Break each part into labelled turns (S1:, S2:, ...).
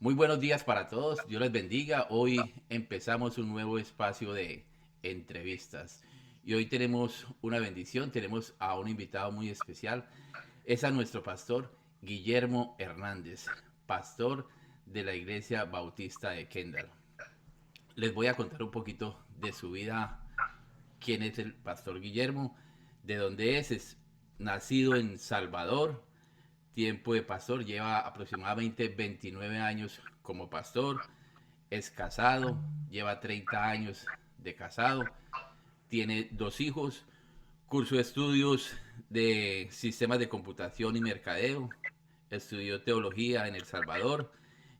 S1: Muy buenos días para todos, Dios les bendiga. Hoy empezamos un nuevo espacio de entrevistas y hoy tenemos una bendición, tenemos a un invitado muy especial. Es a nuestro pastor Guillermo Hernández, pastor de la Iglesia Bautista de Kendall. Les voy a contar un poquito de su vida, quién es el pastor Guillermo, de dónde es nacido en Salvador, tiempo de pastor, lleva aproximadamente 29 años como pastor, es casado, lleva 30 años de casado, tiene dos hijos, curso de estudios de sistemas de computación y mercadeo, estudió teología en El Salvador,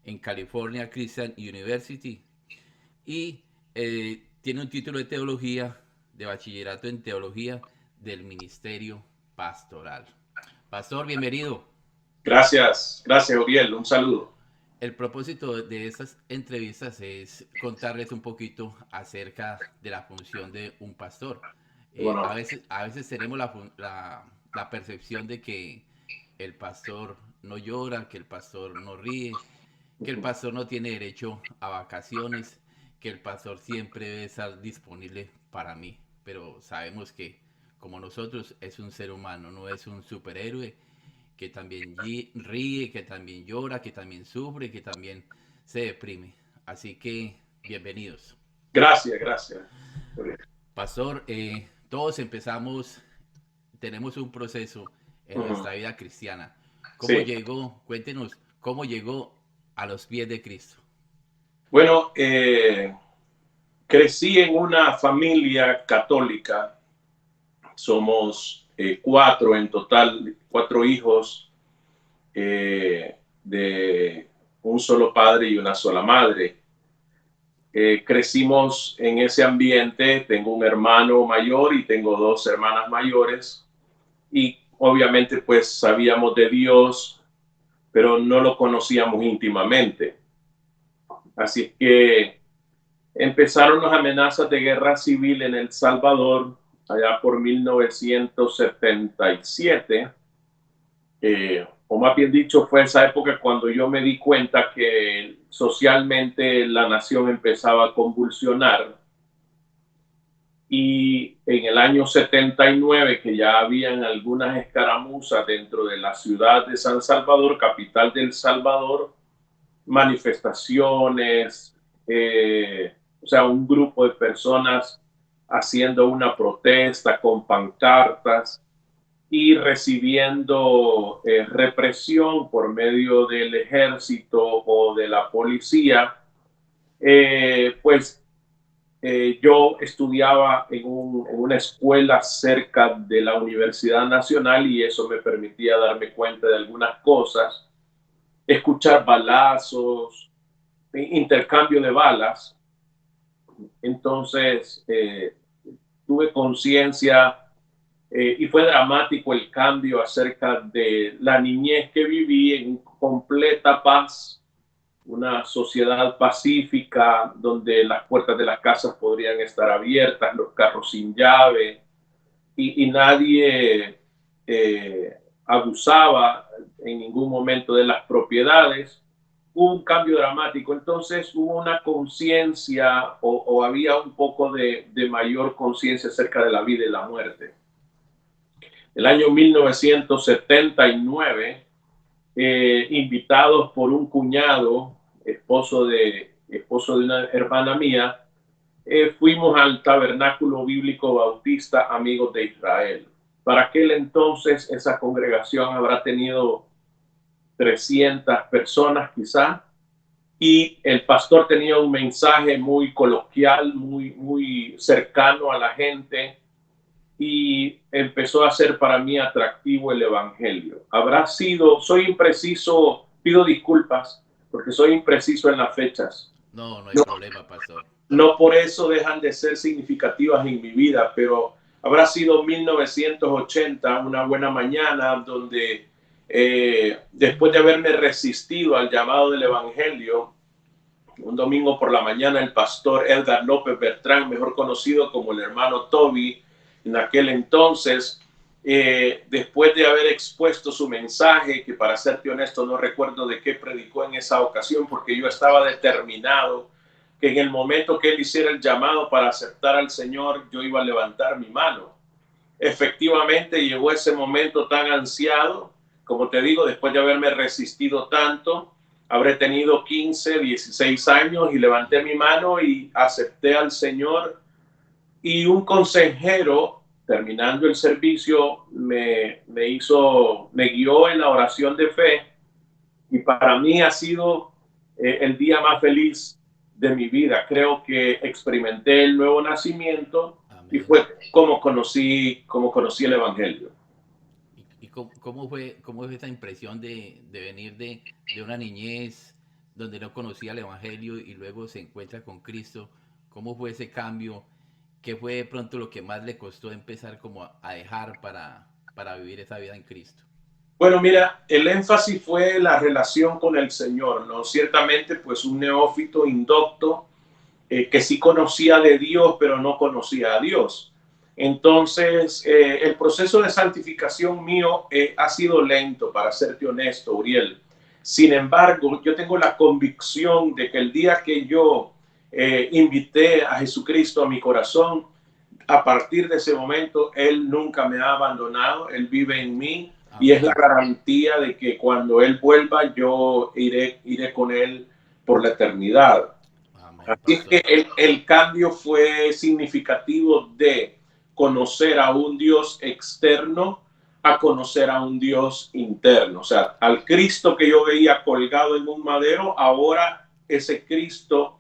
S1: en California Christian University y tiene un título de teología, de bachillerato en teología del Ministerio Pastoral. Pastor, bienvenido.
S2: Gracias, gracias, Uriel. Un saludo.
S1: El propósito de estas entrevistas es contarles un poquito acerca de la función de un pastor.
S2: Bueno,
S1: A veces tenemos la percepción de que el pastor no llora, que el pastor no ríe, que el pastor no tiene derecho a vacaciones, que el pastor siempre debe estar disponible para mí. Pero sabemos que como nosotros es un ser humano, no es un superhéroe que también ríe, que también llora, que también sufre, que también se deprime. Así que bienvenidos.
S2: gracias, gracias. Uriel.
S1: Pastor, todos empezamos, tenemos un proceso en
S2: Ujú.
S1: nuestra vida cristiana. ¿Cómo
S2: Sí,
S1: llegó? Cuéntenos, ¿cómo llegó a los pies de Cristo?
S2: bueno, crecí en una familia católica. Somos cuatro en total, cuatro hijos de un solo padre y una sola madre. Crecimos en ese ambiente. Tengo un hermano mayor y tengo dos hermanas mayores. Y obviamente pues sabíamos de Dios, pero no lo conocíamos íntimamente. Así que empezaron las amenazas de guerra civil en El Salvador allá por 1977, o más bien dicho, fue esa época cuando yo me di cuenta que socialmente la nación empezaba a convulsionar. Y en el año 79, que ya habían algunas escaramuzas dentro de la ciudad de San Salvador, capital del Salvador, manifestaciones, o sea, un grupo de personas haciendo una protesta con pancartas y recibiendo represión por medio del ejército o de la policía. Pues yo estudiaba en una escuela cerca de la Universidad Nacional y eso me permitía darme cuenta de algunas cosas, escuchar balazos, intercambio de balas. Entonces, tuve conciencia y fue dramático el cambio acerca de la niñez que viví en completa paz, una sociedad pacífica donde las puertas de las casas podrían estar abiertas, los carros sin llave y nadie abusaba en ningún momento de las propiedades. Hubo un cambio dramático, entonces hubo una conciencia o había un poco de mayor conciencia acerca de la vida y la muerte. El año 1979, invitados por un cuñado, esposo de una hermana mía, fuimos al Tabernáculo Bíblico Bautista Amigos de Israel. Para aquel entonces esa congregación habrá tenido 300 personas quizá, y el pastor tenía un mensaje muy coloquial, muy cercano a la gente, y empezó a ser para mí atractivo el evangelio. Habrá sido, soy impreciso, pido disculpas porque soy impreciso en las fechas.
S1: No, no hay
S2: No,
S1: problema, pastor.
S2: no por eso dejan de ser significativas en mi vida, pero habrá sido 1980, una buena mañana donde después de haberme resistido al llamado del evangelio, un domingo por la mañana el pastor Edgar López Bertrán, mejor conocido como el hermano Toby, en aquel entonces después de haber expuesto su mensaje, que para serte honesto no recuerdo de qué predicó en esa ocasión, porque yo estaba determinado que en el momento que él hiciera el llamado para aceptar al Señor, yo iba a levantar mi mano. Efectivamente llegó ese momento tan ansiado, como te digo, después de haberme resistido tanto, habré tenido 15, 16 años y levanté mi mano y acepté al Señor. Y un consejero, terminando el servicio, me guió en la oración de fe, y para mí ha sido el día más feliz de mi vida. Creo que experimenté el nuevo nacimiento y
S1: Amén.
S2: fue como conocí el Evangelio.
S1: ¿Y cómo fue esta impresión de venir de una niñez donde no conocía el Evangelio y luego se encuentra con Cristo? ¿Cómo fue ese cambio? ¿Qué fue de pronto lo que más le costó empezar como a dejar para vivir esa vida en Cristo?
S2: Bueno, mira, el énfasis fue la relación con el Señor, ¿no? Ciertamente, pues un neófito indocto que sí conocía de Dios, pero no conocía a Dios. Entonces, el proceso de santificación mío ha sido lento, para serte honesto, Uriel. Sin embargo, yo tengo la convicción de que el día que yo invité a Jesucristo a mi corazón, a partir de ese momento, Él nunca me ha abandonado, Él vive en mí y es la
S1: Amén.
S2: garantía de que cuando Él vuelva, yo iré con Él por la eternidad.
S1: Amén,
S2: Así es que
S1: pastor.
S2: el cambio fue significativo de conocer a un Dios externo a conocer a un Dios interno. O sea, al Cristo que yo veía colgado en un madero, ahora ese Cristo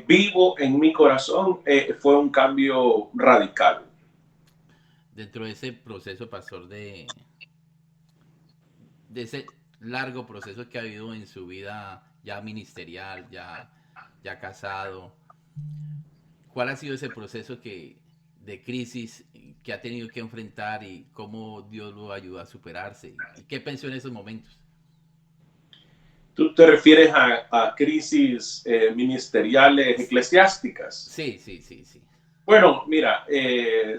S2: vivo en mi corazón, fue un cambio radical.
S1: Dentro de ese proceso, pastor, de ese largo proceso que ha habido en su vida ya ministerial, ya casado, ¿cuál ha sido ese proceso de crisis que ha tenido que enfrentar y cómo Dios lo ayudó a superarse? ¿Y qué pensó en esos momentos?
S2: ¿Tú te refieres a crisis ministeriales eclesiásticas?
S1: Sí, sí, sí, sí.
S2: Bueno, mira,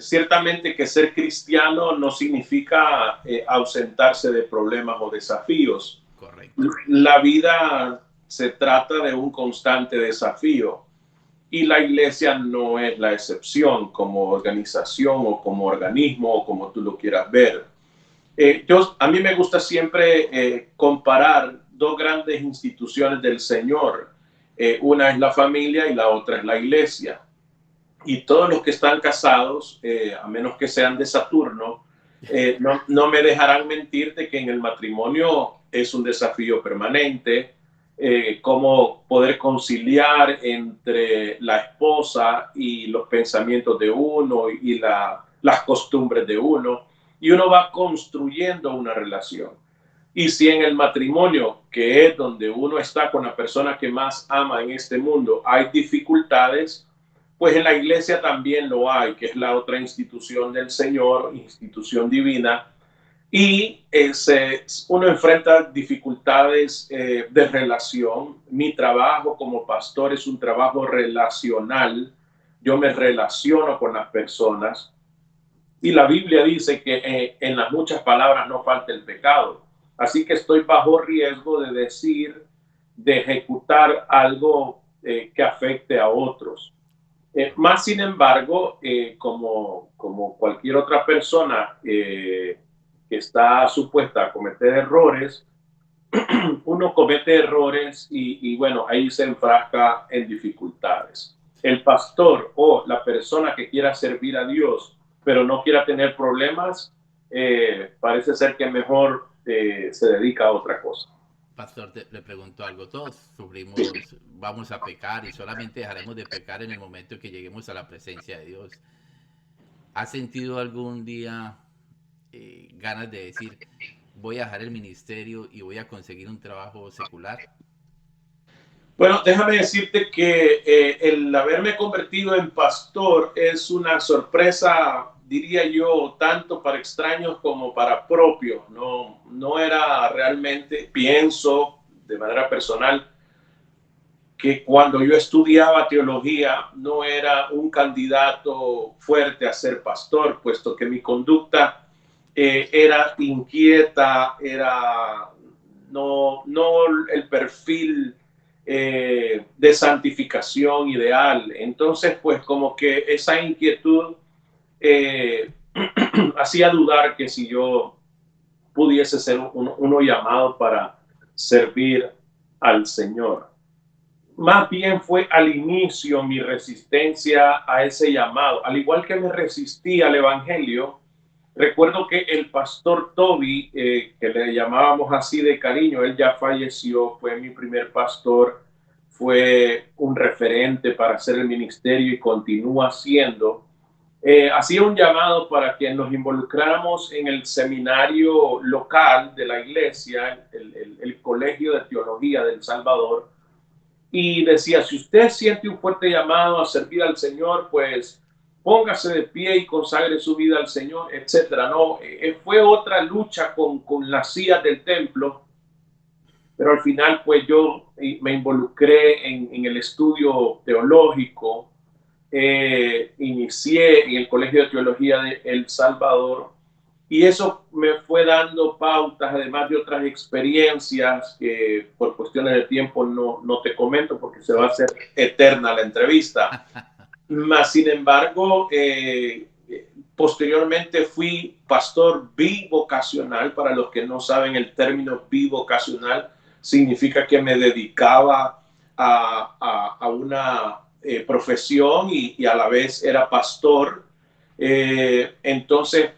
S2: ciertamente que ser cristiano no significa ausentarse de problemas o desafíos.
S1: Correcto.
S2: La vida se trata de un constante desafío y la iglesia no es la excepción como organización o como organismo o como tú lo quieras ver. A mí me gusta siempre comparar dos grandes instituciones del Señor. Una es la familia y la otra es la iglesia. Y todos los que están casados, a menos que sean de Saturno, no me dejarán mentir de que en el matrimonio es un desafío permanente, cómo poder conciliar entre la esposa y los pensamientos de uno y las costumbres de uno, y uno va construyendo una relación. Y si en el matrimonio, que es donde uno está con la persona que más ama en este mundo, hay dificultades, pues en la iglesia también lo hay, que es la otra institución del Señor, institución divina, y uno enfrenta dificultades de relación. Mi trabajo como pastor es un trabajo relacional. Yo me relaciono con las personas y la Biblia dice que en las muchas palabras no falta el pecado. Así que estoy bajo riesgo de decir, de ejecutar algo que afecte a otros. Más sin embargo, como cualquier otra persona que está supuesta a cometer errores, uno comete errores y bueno, ahí se enfrasca en dificultades. El pastor o la persona que quiera servir a Dios, pero no quiera tener problemas, parece ser que mejor se dedica a otra cosa.
S1: Pastor, le pregunto algo. Todos sufrimos, vamos a pecar y solamente dejaremos de pecar en el momento que lleguemos a la presencia de Dios. ¿Has sentido algún día ganas de decir, voy a dejar el ministerio y voy a conseguir un trabajo secular?
S2: Bueno, déjame decirte que el haberme convertido en pastor es una sorpresa, diría yo, tanto para extraños como para propios. No era realmente, pienso de manera personal, que cuando yo estudiaba teología no era un candidato fuerte a ser pastor, puesto que mi conducta era inquieta, no el perfil de santificación ideal. Entonces, pues como que esa inquietud hacía dudar que si yo pudiese ser uno llamado para servir al Señor. Más bien fue al inicio mi resistencia a ese llamado. Al igual que me resistí al Evangelio, recuerdo que el pastor Toby, que le llamábamos así de cariño, él ya falleció, fue mi primer pastor, fue un referente para hacer el ministerio y continúa siendo. Hacía un llamado para que nos involucráramos en el seminario local de la iglesia, el Colegio de Teología del Salvador, y decía, si usted siente un fuerte llamado a servir al Señor, pues póngase de pie y consagre su vida al Señor, etcétera. No, fue otra lucha con las sillas del templo, pero al final pues yo me involucré en el estudio teológico, inicié en el Colegio de Teología de El Salvador y eso me fue dando pautas, además de otras experiencias que por cuestiones de tiempo no te comento porque se va a hacer eterna la entrevista. Mas, sin embargo, posteriormente fui pastor bivocacional. Para los que no saben, el término bivocacional significa que me dedicaba a una profesión y a la vez era pastor. Entonces,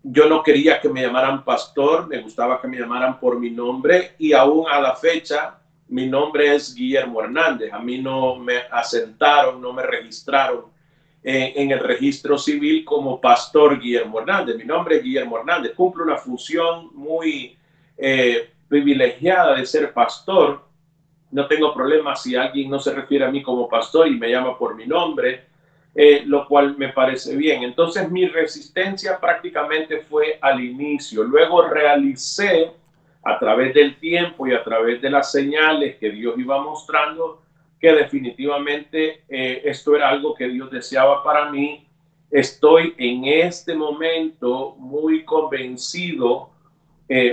S2: yo no quería que me llamaran pastor, me gustaba que me llamaran por mi nombre y aún a la fecha mi nombre es Guillermo Hernández. A mí no me asentaron, no me registraron en el registro civil como pastor Guillermo Hernández. Mi nombre es Guillermo Hernández. Cumple una función muy privilegiada de ser pastor. No tengo problema si alguien no se refiere a mí como pastor y me llama por mi nombre, lo cual me parece bien. Entonces mi resistencia prácticamente fue al inicio. Luego realicé a través del tiempo y a través de las señales que Dios iba mostrando que definitivamente esto era algo que Dios deseaba para mí. Estoy en este momento muy convencido,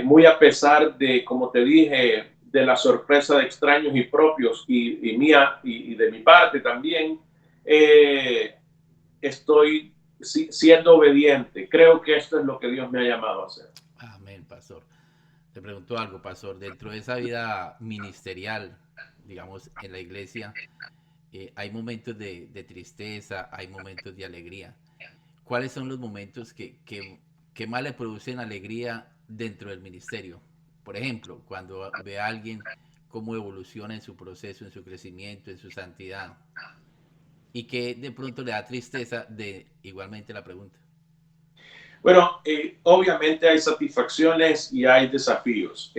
S2: muy a pesar de, como te dije, de la sorpresa de extraños y propios y mía y de mi parte también, estoy siendo obediente. Creo que esto es lo que Dios me ha llamado a hacer.
S1: Amén, pastor. Te pregunto algo, pastor. Dentro de esa vida ministerial, digamos, en la iglesia, hay momentos de tristeza, hay momentos de alegría. ¿Cuáles son los momentos que más le producen alegría dentro del ministerio? Por ejemplo, cuando ve a alguien cómo evoluciona en su proceso, en su crecimiento, en su santidad, y que de pronto le da tristeza de igualmente la pregunta.
S2: Bueno, obviamente hay satisfacciones y hay desafíos.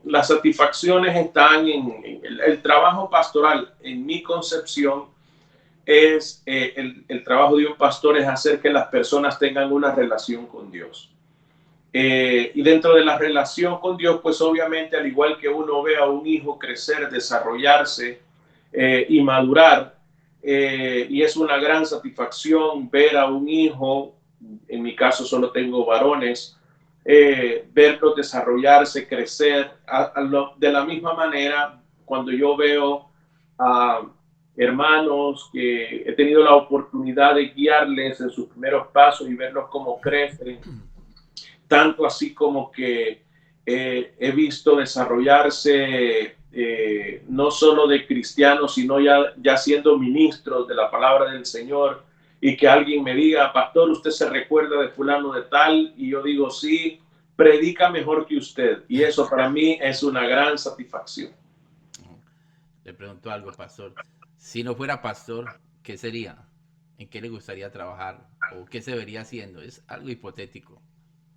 S2: Las satisfacciones están en el trabajo pastoral. En mi concepción, es el trabajo de un pastor es hacer que las personas tengan una relación con Dios. Y dentro de la relación con Dios, pues obviamente al igual que uno ve a un hijo crecer, desarrollarse y madurar, y es una gran satisfacción ver a un hijo, en mi caso solo tengo varones, verlos desarrollarse, crecer, de la misma manera cuando yo veo a hermanos que he tenido la oportunidad de guiarles en sus primeros pasos y verlos cómo crecen, tanto así como que he visto desarrollarse no solo de cristianos, sino ya siendo ministros de la palabra del Señor, y que alguien me diga, pastor, ¿usted se recuerda de fulano de tal? Y yo digo, sí, predica mejor que usted. Y eso para mí es una gran satisfacción.
S1: Le pregunto algo, pastor. Si no fuera pastor, ¿qué sería? ¿En qué le gustaría trabajar? ¿O qué se vería haciendo? Es algo hipotético.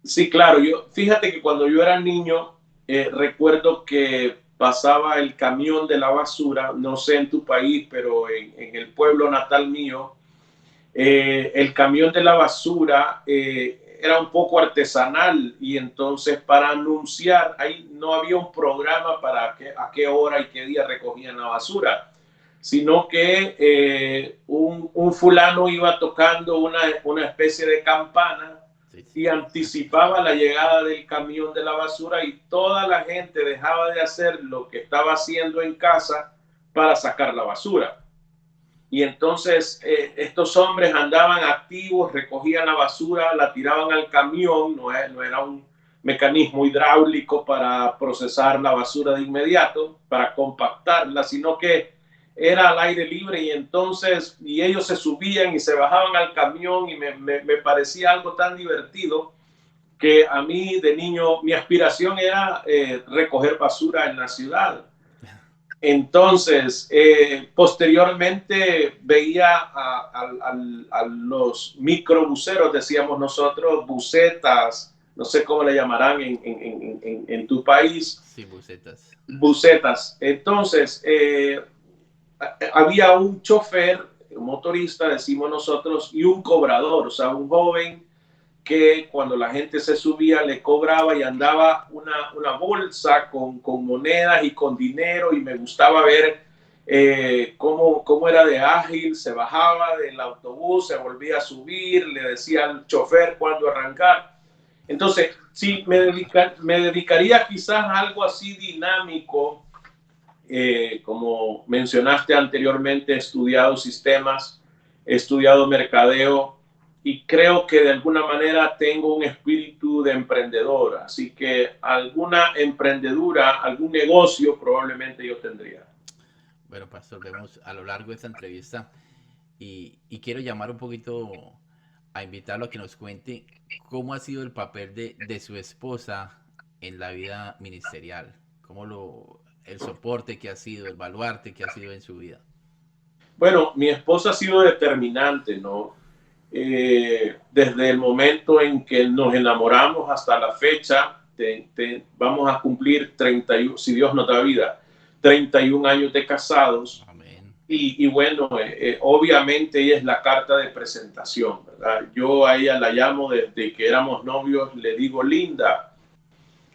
S2: Sí, claro. Fíjate que cuando yo era niño, recuerdo que pasaba el camión de la basura, no sé en tu país, pero en el pueblo natal mío, el camión de la basura era un poco artesanal y entonces para anunciar, ahí no había un programa para a qué hora y qué día recogían la basura, sino que un fulano iba tocando una especie de campana
S1: Sí, sí.
S2: y anticipaba la llegada del camión de la basura y toda la gente dejaba de hacer lo que estaba haciendo en casa para sacar la basura. Y entonces estos hombres andaban activos, recogían la basura, la tiraban al camión, no era un mecanismo hidráulico para procesar la basura de inmediato, para compactarla, sino que era al aire libre y entonces y ellos se subían y se bajaban al camión y me parecía algo tan divertido que a mí de niño mi aspiración era recoger basura en la ciudad. Entonces, posteriormente veía a los microbuseros, decíamos nosotros, busetas, no sé cómo le llamarán en tu país,
S1: Sí, bucetas.
S2: busetas. Entonces, había un chofer, un motorista, decimos nosotros, y un cobrador, o sea, un joven que cuando la gente se subía le cobraba y andaba una bolsa con monedas y con dinero y me gustaba ver cómo era de ágil, se bajaba del autobús, se volvía a subir, le decía al chofer cuándo arrancar. Entonces, sí, me dedicaría quizás a algo así dinámico, como mencionaste anteriormente, he estudiado sistemas, he estudiado mercadeo y creo que de alguna manera tengo un espíritu de emprendedor. Así que alguna emprendedura, algún negocio probablemente yo tendría.
S1: Bueno, pastor, vemos a lo largo de esta entrevista y quiero llamar un poquito a invitarlo a que nos cuente cómo ha sido el papel de su esposa en la vida ministerial, el soporte que ha sido, el baluarte que ha sido en su vida.
S2: Bueno, mi esposa ha sido determinante, ¿no? Desde el momento en que nos enamoramos hasta la fecha, vamos a cumplir 31, si Dios nos da vida, 31 años de casados.
S1: Amén.
S2: Y bueno, obviamente ella es la carta de presentación, ¿verdad? Yo a ella la llamo desde que éramos novios, le digo Linda.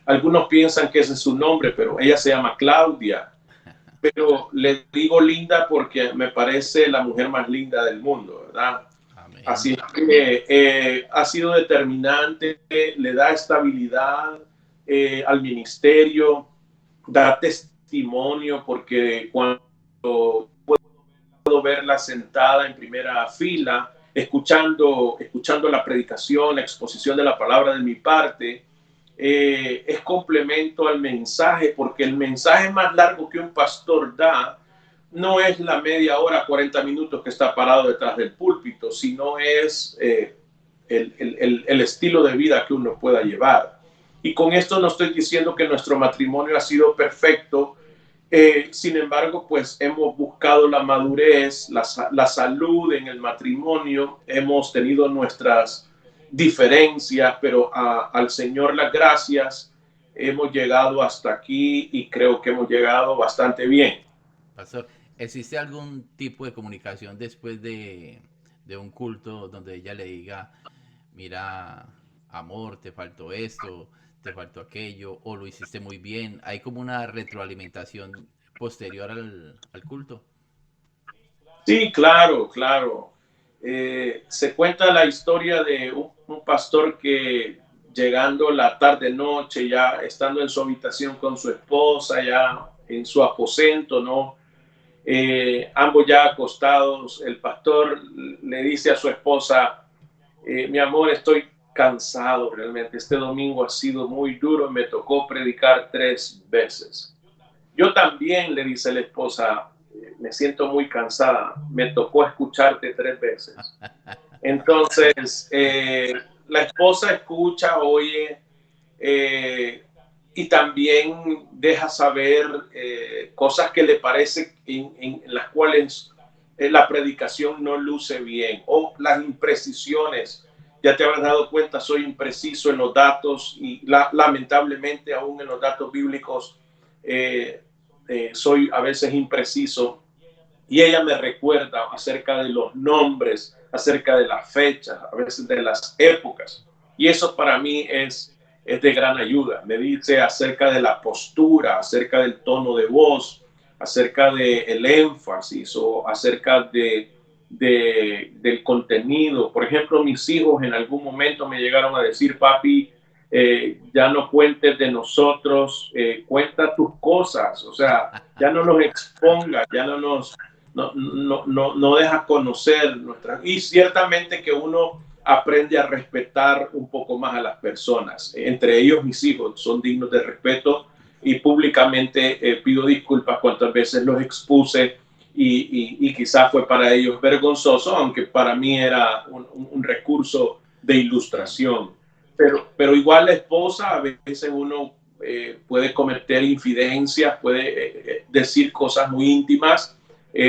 S2: Algunos piensan que ese es su nombre, pero ella se llama Claudia. Pero le digo Linda porque me parece la mujer más linda del mundo, ¿verdad?
S1: Amén.
S2: Así que ha sido determinante, le da estabilidad al ministerio, da testimonio, porque cuando puedo verla sentada en primera fila, escuchando la predicación, la exposición de la palabra de mi parte, es complemento al mensaje, porque el mensaje más largo que un pastor da no es la media hora, 40 minutos que está parado detrás del púlpito, sino es el estilo de vida que uno pueda llevar. Y con esto no estoy diciendo que nuestro matrimonio ha sido perfecto, sin embargo, pues hemos buscado la madurez, la salud en el matrimonio, hemos tenido nuestras diferencias, pero al Señor las gracias, hemos llegado hasta aquí y creo que hemos llegado bastante bien.
S1: Pastor, ¿existe algún tipo de comunicación después de un culto donde ella le diga, mira, amor, te faltó esto, te faltó aquello, o lo hiciste muy bien? ¿Hay como una retroalimentación posterior al culto?
S2: Sí, claro, claro. Se cuenta la historia de un pastor que llegando la tarde noche, ya estando en su habitación con su esposa, ya en su aposento, ¿no? Ambos ya acostados, el pastor le dice a su esposa, mi amor, estoy cansado realmente, este domingo ha sido muy duro, me tocó predicar 3 veces. Yo también, le dice la esposa, me siento muy cansada, me tocó escucharte 3 veces. Entonces, la esposa escucha, oye, eh, y también deja saber cosas que le parece en las cuales la predicación no luce bien o las imprecisiones. Ya te habrás dado cuenta, soy impreciso en los datos y lamentablemente aún en los datos bíblicos soy a veces impreciso. Y ella me recuerda acerca de los nombres, acerca de las fechas, a veces de las épocas. Y eso para mí es de gran ayuda. Me dice acerca de la postura, acerca del tono de voz, acerca del énfasis o acerca del contenido. Por ejemplo, mis hijos en algún momento me llegaron a decir, papi, ya no cuentes de nosotros, cuenta tus cosas, o sea, ya no nos expongas, ya no dejas conocer nuestras... Y ciertamente que uno aprende a respetar un poco más a las personas, entre ellos mis hijos son dignos de respeto y públicamente pido disculpas cuantas veces los expuse y quizás fue para ellos vergonzoso, aunque para mí era un recurso de ilustración. Pero igual la esposa, a veces uno puede cometer infidencias, puede decir cosas muy íntimas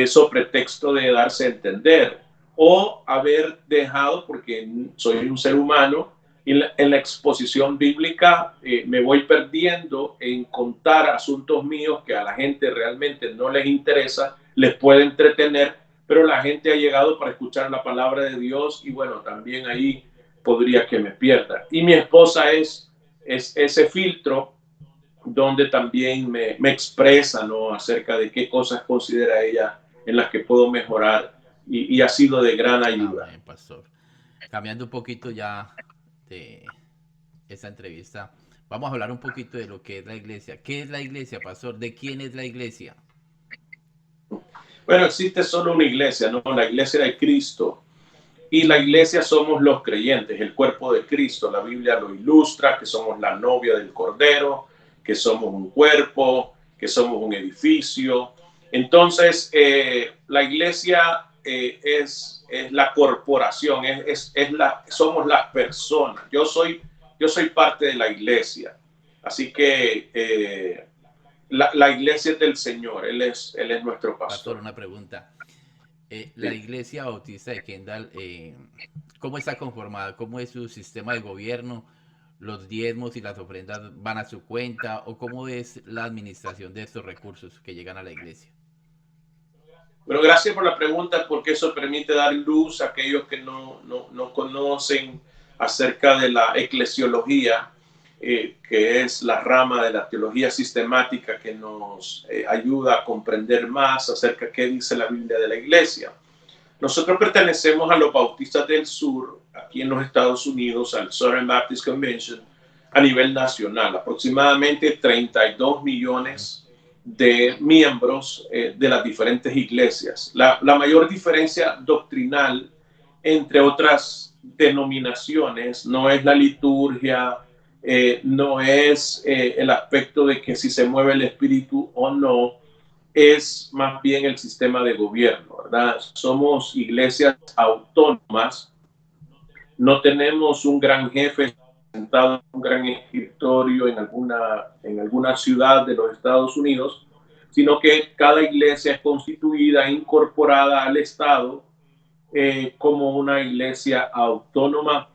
S2: sobre pretexto de darse a entender o haber dejado, porque soy un ser humano, y en la exposición bíblica me voy perdiendo en contar asuntos míos que a la gente realmente no les interesa, les puede entretener, pero la gente ha llegado para escuchar la palabra de Dios y bueno, también ahí podría que me pierda. Y mi esposa es ese filtro donde también me expresa, ¿no?, acerca de qué cosas considera ella en las que puedo mejorar y ha sido de gran ayuda.
S1: Amén, pastor. Cambiando un poquito ya de esta entrevista, vamos a hablar un poquito de lo que es la iglesia. ¿Qué es la iglesia, pastor? ¿De quién es la iglesia?
S2: Bueno, existe solo una iglesia, ¿no? La iglesia de Cristo. Y la iglesia somos los creyentes, el cuerpo de Cristo. La Biblia lo ilustra, que somos la novia del Cordero, que somos un cuerpo, que somos un edificio. Entonces, la iglesia es la corporación, somos las personas. Yo soy parte de la iglesia. Así que la iglesia es del Señor, Él es nuestro
S1: Pastor,
S2: pastor.
S1: una pregunta. La
S2: Sí.
S1: iglesia bautista de Kendall, ¿cómo está conformada? ¿Cómo es su sistema de gobierno? ¿Los diezmos y las ofrendas van a su cuenta? ¿O cómo es la administración de estos recursos que llegan a la iglesia?
S2: Bueno, gracias por la pregunta, porque eso permite dar luz a aquellos que no conocen acerca de la eclesiología, que es la rama de la teología sistemática que nos ayuda a comprender más acerca de qué dice la Biblia de la iglesia. Nosotros pertenecemos a los Bautistas del Sur, aquí en los Estados Unidos, al Southern Baptist Convention, a nivel nacional, aproximadamente 32 millones de miembros de las diferentes iglesias. La mayor diferencia doctrinal entre otras denominaciones no es la liturgia, no es el aspecto de que si se mueve el espíritu o no, es más bien el sistema de gobierno, ¿verdad? Somos iglesias autónomas, no tenemos un gran jefe sentado en un gran escritorio en alguna ciudad de los Estados Unidos, sino que cada iglesia es constituida e incorporada al Estado como una iglesia autónoma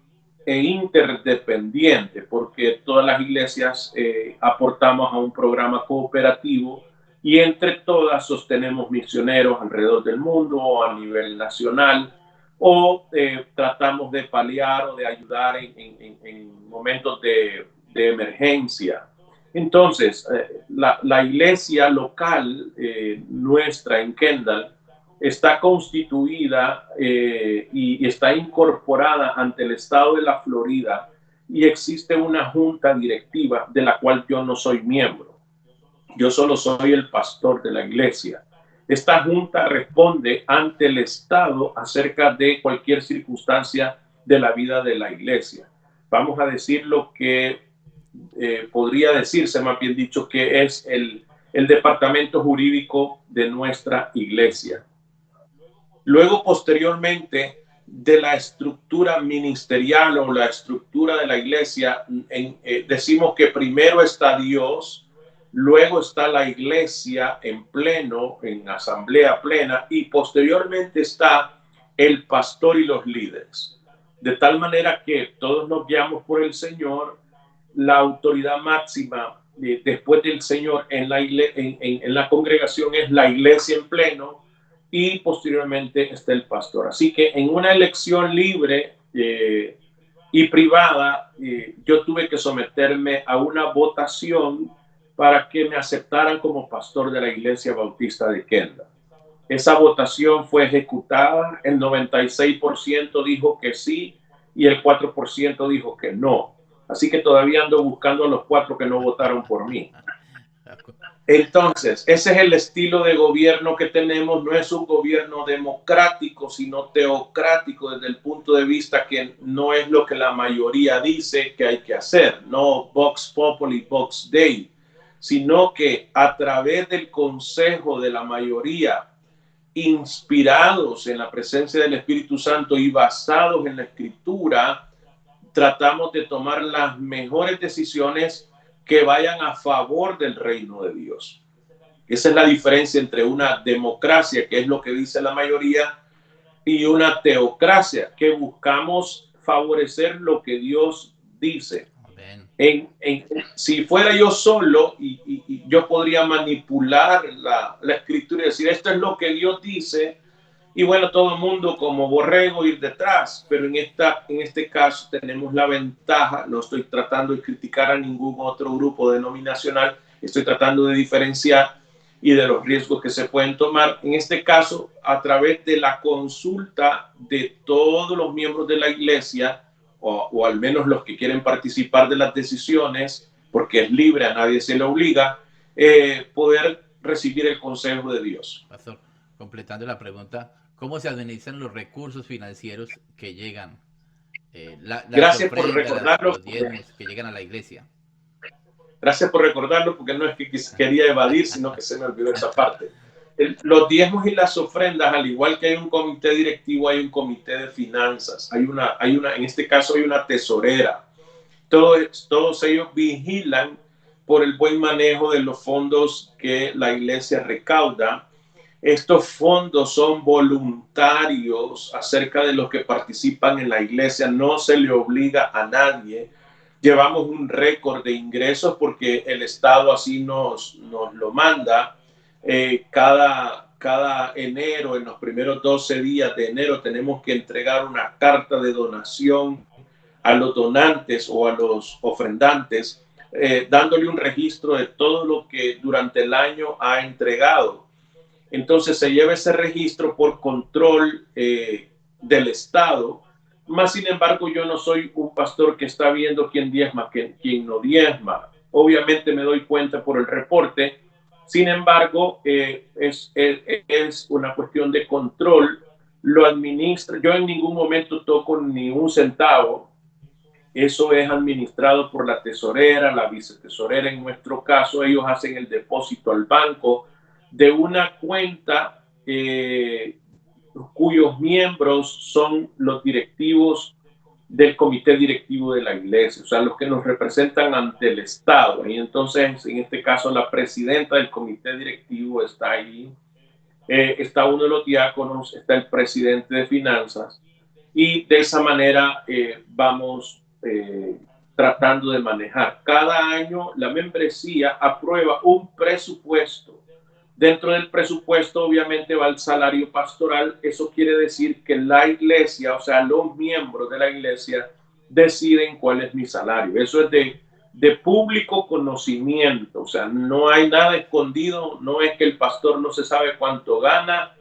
S2: e interdependiente, porque todas las iglesias aportamos a un programa cooperativo y entre todas sostenemos misioneros alrededor del mundo o a nivel nacional o tratamos de paliar o de ayudar en momentos de emergencia. Entonces, la iglesia local nuestra en Kendall está constituida y está incorporada ante el estado de la Florida y existe una junta directiva de la cual yo no soy miembro. Yo solo soy el pastor de la iglesia. Esta junta responde ante el Estado acerca de cualquier circunstancia de la vida de la iglesia. Vamos a decir lo que podría decirse, más bien dicho, que es el departamento jurídico de nuestra iglesia. Luego, posteriormente, de la estructura ministerial o la estructura de la iglesia, decimos que primero está Dios, luego está la iglesia en pleno, en asamblea plena, y posteriormente está el pastor y los líderes. De tal manera que todos nos guiamos por el Señor, la autoridad máxima después del Señor en la congregación es la iglesia en pleno, y posteriormente está el pastor. Así que en una elección libre y privada, yo tuve que someterme a una votación para que me aceptaran como pastor de la Iglesia Bautista de Kendall. Esa votación fue ejecutada, el 96% dijo que sí y el 4% dijo que no. Así que todavía ando buscando a los 4 que no votaron por mí. Entonces, ese es el estilo de gobierno que tenemos. No es un gobierno democrático, sino teocrático desde el punto de vista que no es lo que la mayoría dice que hay que hacer. No Vox Populi, Vox Dei, sino que a través del consejo de la mayoría, inspirados en la presencia del Espíritu Santo y basados en la Escritura, tratamos de tomar las mejores decisiones que vayan a favor del reino de Dios. Esa es la diferencia entre una democracia, que es lo que dice la mayoría, y una teocracia, que buscamos favorecer lo que Dios dice. Si fuera yo solo y yo podría manipular la escritura y decir, esto es lo que Dios dice, y bueno, todo el mundo como borrego ir detrás, pero en este caso tenemos la ventaja. No estoy tratando de criticar a ningún otro grupo denominacional, estoy tratando de diferenciar y de los riesgos que se pueden tomar. En este caso, a través de la consulta de todos los miembros de la iglesia, o al menos los que quieren participar de las decisiones, porque es libre, a nadie se le obliga, poder recibir el consejo de Dios.
S1: Pastor, completando la pregunta, ¿cómo se administran los recursos financieros que llegan, las
S2: Gracias por
S1: ofrendas,
S2: recordarlo.
S1: los diezmos que llegan a la iglesia?
S2: Gracias por recordarlo, porque no es que quería evadir, sino que se me olvidó esa parte. Los diezmos y las ofrendas, al igual que hay un comité directivo, hay un comité de finanzas. En este caso hay una tesorera. Todos ellos vigilan por el buen manejo de los fondos que la iglesia recauda. Estos fondos son voluntarios acerca de los que participan en la iglesia. No se le obliga a nadie. Llevamos un récord de ingresos porque el Estado así nos lo manda. Cada enero, en los primeros 12 días de enero, tenemos que entregar una carta de donación a los donantes o a los ofrendantes, dándole un registro de todo lo que durante el año ha entregado. Entonces se lleva ese registro por control del Estado. Más sin embargo, yo no soy un pastor que está viendo quién diezma, quién no diezma. Obviamente me doy cuenta por el reporte. Sin embargo, es una cuestión de control. Lo administra. Yo en ningún momento toco ni un centavo. Eso es administrado por la tesorera, la vicetesorera en nuestro caso. Ellos hacen el depósito al banco de una cuenta cuyos miembros son los directivos del comité directivo de la iglesia, o sea, los que nos representan ante el Estado. Y entonces, en este caso, la presidenta del comité directivo está ahí, está uno de los diáconos, está el presidente de finanzas, y de esa manera vamos tratando de manejar. Cada año la membresía aprueba un presupuesto. Dentro del presupuesto obviamente va el salario pastoral. Eso quiere decir que la iglesia, o sea, los miembros de la iglesia deciden cuál es mi salario. Eso es de público conocimiento, o sea, no hay nada escondido. No es que el pastor no se sabe cuánto gana.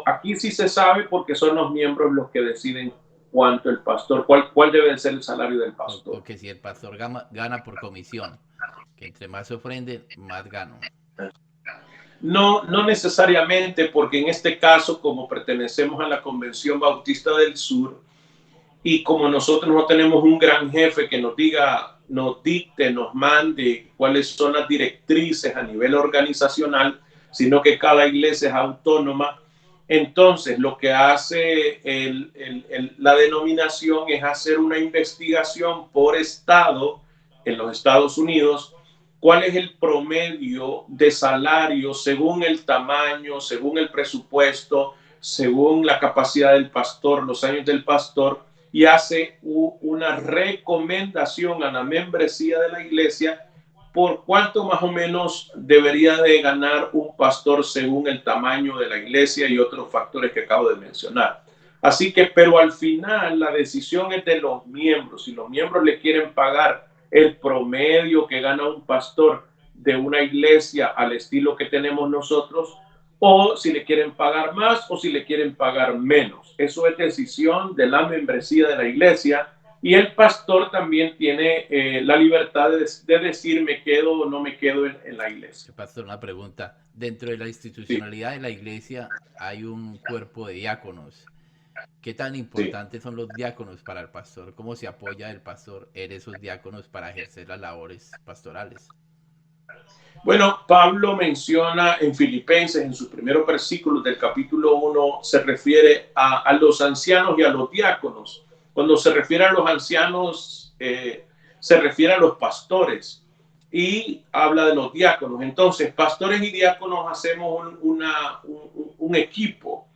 S2: Aquí sí se sabe porque son los miembros los que deciden cuánto el pastor, cuál debe ser el salario del pastor.
S1: Porque si el pastor gana por comisión, que entre más se ofrende, más gano.
S2: No necesariamente, porque en este caso, como pertenecemos a la Convención Bautista del Sur, y como nosotros no tenemos un gran jefe que nos diga, nos dicte, nos mande cuáles son las directrices a nivel organizacional, sino que cada iglesia es autónoma, entonces lo que hace la denominación es hacer una investigación por estado en los Estados Unidos. ¿Cuál es el promedio de salario según el tamaño, según el presupuesto, según la capacidad del pastor, los años del pastor? Y hace una recomendación a la membresía de la iglesia por cuánto más o menos debería de ganar un pastor según el tamaño de la iglesia y otros factores que acabo de mencionar. Así que, pero al final la decisión es de los miembros. Si los miembros le quieren pagar el promedio que gana un pastor de una iglesia al estilo que tenemos nosotros, o si le quieren pagar más o si le quieren pagar menos. Eso es decisión de la membresía de la iglesia, y el pastor también tiene la libertad de decir me quedo o no me quedo en la iglesia.
S1: Pastor, una pregunta. Dentro de la
S2: Sí,
S1: institucionalidad de la iglesia hay un cuerpo de diáconos. ¿Qué tan
S2: sí.
S1: importantes son los diáconos para el pastor? ¿Cómo se apoya el pastor en esos diáconos para ejercer las labores pastorales?
S2: Bueno, Pablo menciona en Filipenses, en sus primeros versículos del capítulo 1, se refiere a los ancianos y a los diáconos. Cuando se refiere a los ancianos, se refiere a los pastores y habla de los diáconos. Entonces, pastores y diáconos hacemos un equipo.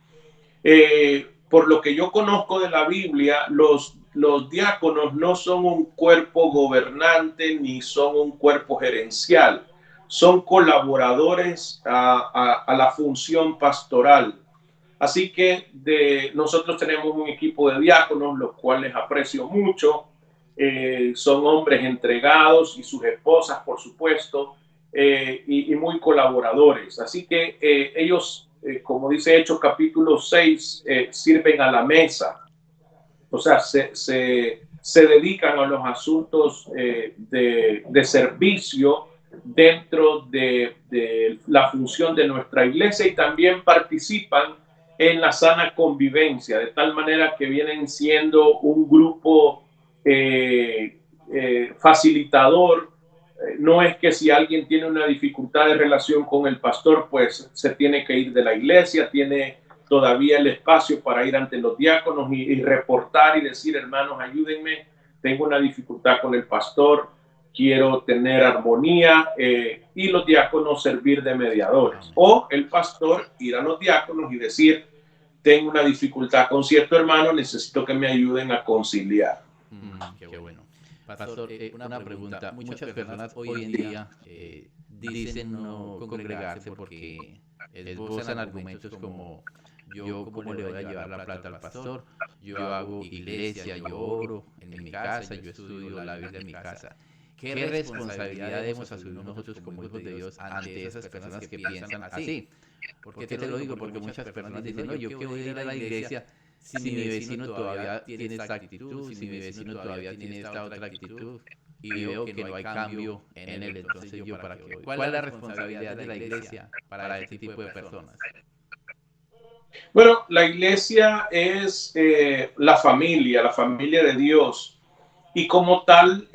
S2: Por lo que yo conozco de la Biblia, los diáconos no son un cuerpo gobernante ni son un cuerpo gerencial, son colaboradores a la función pastoral. Así que nosotros tenemos un equipo de diáconos, los cuales aprecio mucho. Son hombres entregados y sus esposas, por supuesto, y muy colaboradores. Así que ellos, como dice Hechos capítulo 6, sirven a la mesa. O sea, se dedican a los asuntos de servicio dentro de la función de nuestra iglesia, y también participan en la sana convivencia, de tal manera que vienen siendo un grupo facilitador. No es que si alguien tiene una dificultad de relación con el pastor, pues se tiene que ir de la iglesia, tiene todavía el espacio para ir ante los diáconos y reportar y decir, hermanos, ayúdenme, tengo una dificultad con el pastor, quiero tener armonía, y los diáconos servir de mediadores.
S1: Amén.
S2: O el pastor ir a los diáconos y decir, tengo una dificultad con cierto hermano, necesito que me ayuden a conciliar.
S1: Qué bueno. Pastor, una pregunta. Muchas personas hoy en día dicen no congregarse porque esbozan argumentos como yo cómo le voy a llevar la plata al pastor, yo hago iglesia, yo oro en mi casa, yo estudio la Biblia en mi casa. ¿Qué responsabilidad debemos asumir nosotros como hijos de Dios ante esas personas que piensan así? ¿Por qué te lo digo? Porque muchas personas dicen, no, yo qué voy a ir a la iglesia si mi vecino todavía tiene esta actitud, si mi vecino todavía tiene esta otra actitud, y veo que no hay cambio en él, entonces yo para qué voy. ¿Cuál es la responsabilidad de la iglesia para este tipo de personas?
S2: Bueno, la iglesia es la familia de Dios. Y como tal,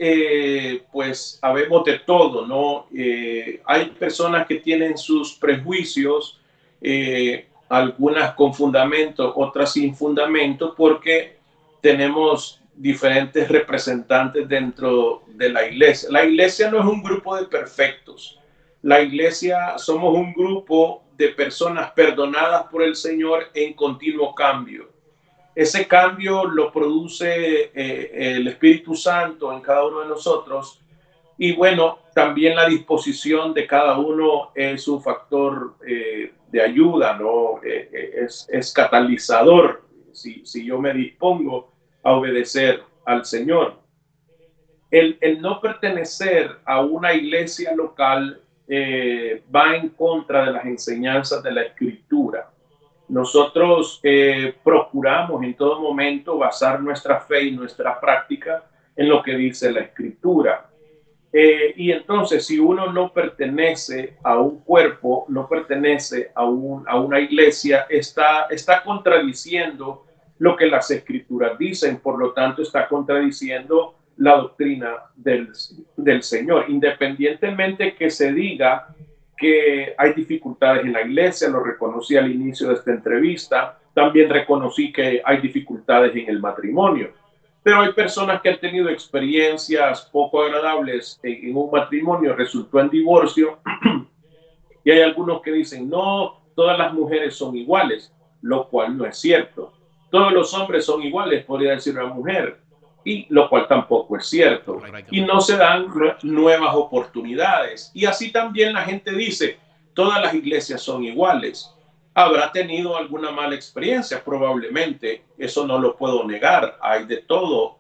S2: pues habemos de todo, ¿no? Hay personas que tienen sus prejuicios, algunas con fundamento, otras sin fundamento, porque tenemos diferentes representantes dentro de la iglesia. La iglesia no es un grupo de perfectos. La iglesia somos un grupo de personas perdonadas por el Señor en continuo cambio. Ese cambio lo produce el Espíritu Santo en cada uno de nosotros, y bueno, también la disposición de cada uno es un factor de ayuda, ¿no? Es catalizador si yo me dispongo a obedecer al Señor. El no pertenecer a una iglesia local va en contra de las enseñanzas de la Escritura. Nosotros procuramos en todo momento basar nuestra fe y nuestra práctica en lo que dice la Escritura. Y entonces, si uno no pertenece a un cuerpo, no pertenece a una iglesia, está contradiciendo lo que las Escrituras dicen, por lo tanto, está contradiciendo la doctrina del Señor. Independientemente que se diga que hay dificultades en la iglesia, lo reconocí al inicio de esta entrevista, también reconocí que hay dificultades en el matrimonio. Pero hay personas que han tenido experiencias poco agradables en un matrimonio, resultó en divorcio, y hay algunos que dicen, no, todas las mujeres son iguales, lo cual no es cierto. Todos los hombres son iguales, podría decir una mujer, y lo cual tampoco es cierto.
S1: Correcto.
S2: Y no se dan nuevas oportunidades. Y así también la gente dice, todas las iglesias son iguales. Habrá tenido alguna mala experiencia, probablemente, eso no lo puedo negar, hay de todo